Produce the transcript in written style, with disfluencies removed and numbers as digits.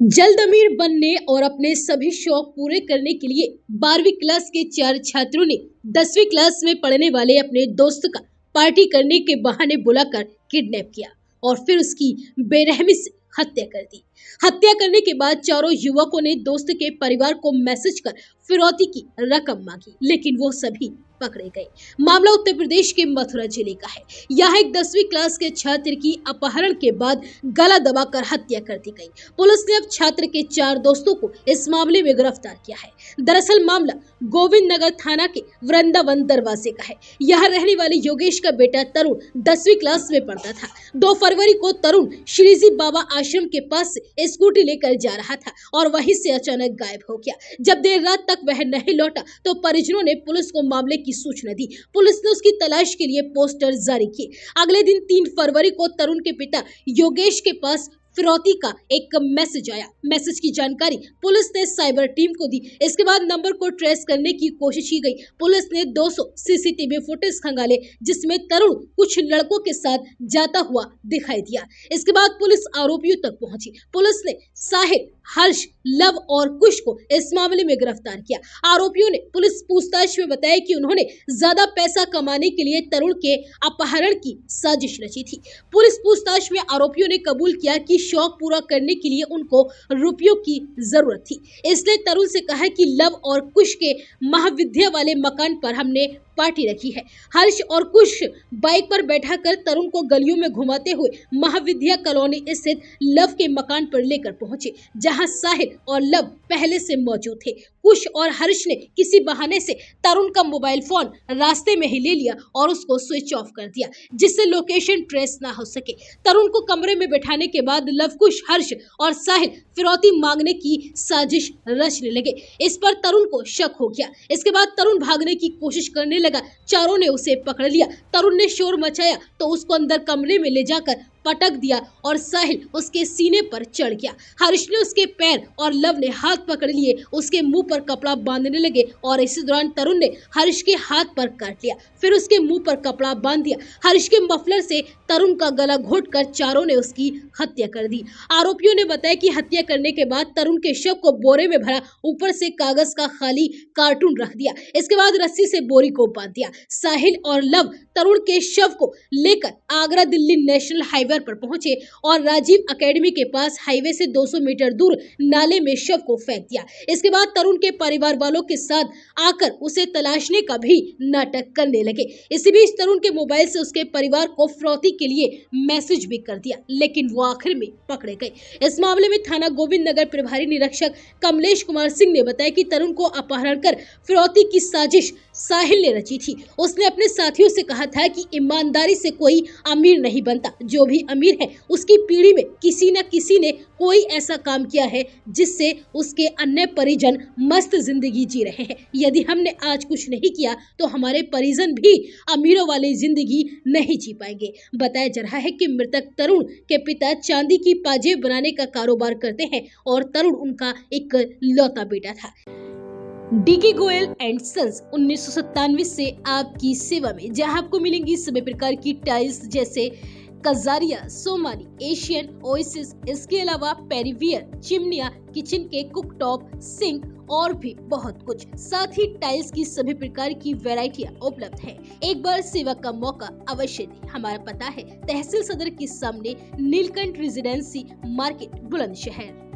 जल्द अमीर बनने और अपने सभी शौक पूरे करने के लिए 12वीं क्लास के 4 छात्रों ने 10वीं क्लास में पढ़ने वाले अपने दोस्त का पार्टी करने के बहाने बुलाकर किडनैप किया और फिर उसकी बेरहमी से हत्या कर दी। हत्या करने के बाद चारों युवकों ने दोस्त के परिवार को मैसेज कर फिरौती की रकम मांगी, लेकिन वो सभी पकड़े गए। मामला उत्तर प्रदेश के मथुरा जिले का है। यहाँ एक 10वीं क्लास के छात्र की अपहरण के बाद गला दबाकर हत्या कर दी गई। पुलिस ने अब छात्र के 4 दोस्तों को इस मामले में गिरफ्तार किया है। दरअसल मामला गोविंद नगर थाना के वृंदावन दरवाजे का है। यहाँ रहने वाले योगेश का बेटा तरुण 10वीं क्लास में पढ़ता था। 2 फरवरी को तरुण श्रीजी बाबा आश्रम के पास से स्कूटी लेकर जा रहा था और वहीं से अचानक गायब हो गया। जब देर रात तक वह नहीं लौटा तो परिजनों ने पुलिस को मामले की सूचना दी। पुलिस ने उसकी तलाश के लिए पोस्टर जारी किए। अगले दिन 3 फरवरी को तरुण के पिता योगेश के पास फिरौती का एक मैसेज आया। मैसेज की जानकारी पुलिस ने साइबर टीम को दी। इसके बाद नंबर को ट्रेस करने की कोशिश की गई। पुलिस ने 200 सीसीटीवी फुटेज खंगाले जिसमें तरुण कुछ लड़कों के साथ जाता हुआ दिखाई दिया। इसके बाद पुलिस आरोपियों तक पहुंची। पुलिस ने साहिल, हर्ष, लव और कुश को इस मामले में गिरफ्तार किया। आरोपियों ने पुलिस पूछताछ में बताया कि उन्होंने ज्यादा पैसा कमाने के लिए तरुण के अपहरण की साजिश रची थी। पुलिस पूछताछ में आरोपियों ने कबूल किया कि शौक पूरा करने के लिए उनको रुपयों की जरूरत थी, इसलिए तरुण से कहा कि लव और कुश के महाविद्या वाले मकान पर हमने पार्टी रखी है। हर्ष और कुश बाइक पर बैठाकर तरुण को गलियों में घुमाते हुए महाविद्या कॉलोनी स्थित लव के मकान पर लेकर पहुंचे, जहां साहिल और लव पहले से मौजूद थे। कुश और हर्ष ने किसी बहाने से तरुण का मोबाइल फोन रास्ते में ही ले लिया और उसको स्विच ऑफ कर दिया, जिससे लोकेशन ट्रेस ना हो सके। तरुण को कमरे में बैठाने के बाद लव, कुश, हर्ष और साहिल फिरौती मांगने की साजिश रचने लगे। इस पर तरुण को शक हो गया। इसके बाद तरुण भागने की कोशिश करने लगा। चारों ने उसे पकड़ लिया। तरुण ने शोर मचाया तो उसको अंदर कमरे में ले जाकर पटक दिया और साहिल उसके सीने पर चढ़ गया। हर्ष ने उसके पैर और लव ने हाथ पकड़ लिए, उसके मुंह पर कपड़ा बांधने लगे और इसी दौरान तरुण ने हर्ष के हाथ पर काट लिया, फिर उसके मुंह पर कपड़ा बांध दिया। हर्ष के मफलर से तरुण का गला घोंटकर चारों ने उसकी हत्या कर दी। आरोपियों ने बताया कि हत्या करने के बाद तरुण के शव को बोरे में भरा, ऊपर से कागज का खाली कार्टून रख दिया। इसके बाद रस्सी से बोरी को बांध दिया। साहिल और लव तरुण के शव को लेकर आगरा दिल्ली नेशनल हाईवे पर पहुंचे और राजीव एकेडमी के पास हाईवे से 200 मीटर दूर नाले में शव को फेंक दिया। इसके बाद तरुण के परिवार वालों के साथ आकर उसे तलाशने का भी नाटक करने लगे। इसी बीच तरुण के मोबाइल से उसके परिवार को फिरौती के लिए मैसेज भी कर दिया, लेकिन वो आखिर में पकड़े गए। इस मामले में थाना गोविंद नगर प्रभारी निरीक्षक कमलेश कुमार सिंह ने बताया कि तरुण को अपहरण कर फिरौती की साजिश साहिल ने रची थी। उसने अपने साथियों से कहा था कि ईमानदारी से कोई अमीर नहीं बनता, जो भी अमीर है उसकी पीढ़ी में किसी न किसी ने कोई ऐसा काम किया है जिससे उसके अन्य परिजन मस्त जिंदगी जी रहे हैं। यदि हमने आज कुछ नहीं किया तो हमारे परिजन भी अमीरों वाली जिंदगी नहीं जी पाएंगे। बताया जा रहा है कि मृतक तरुण के पिता चांदी की पाजेब बनाने का कारोबार करते हैं और तरुण उनका एक लौता बेटा था। डीके गोयल एंड सन्स 1997 से आपकी सेवा में, जहां आपको मिलेंगी सभी प्रकार की टाइल्स जैसे कजारिया, सोमानी, एशियन, ओएसिस, इसके अलावा पेरिवियर, चिमनियां, किचन के कुकटॉप, सिंक और भी बहुत कुछ। साथ ही टाइल्स की सभी प्रकार की वैरायटियां उपलब्ध है। एक बार सेवा का मौका अवश्य दें। हमारा पता है तहसील सदर के सामने नीलकंठ रेजिडेंसी मार्केट, बुलंदशहर।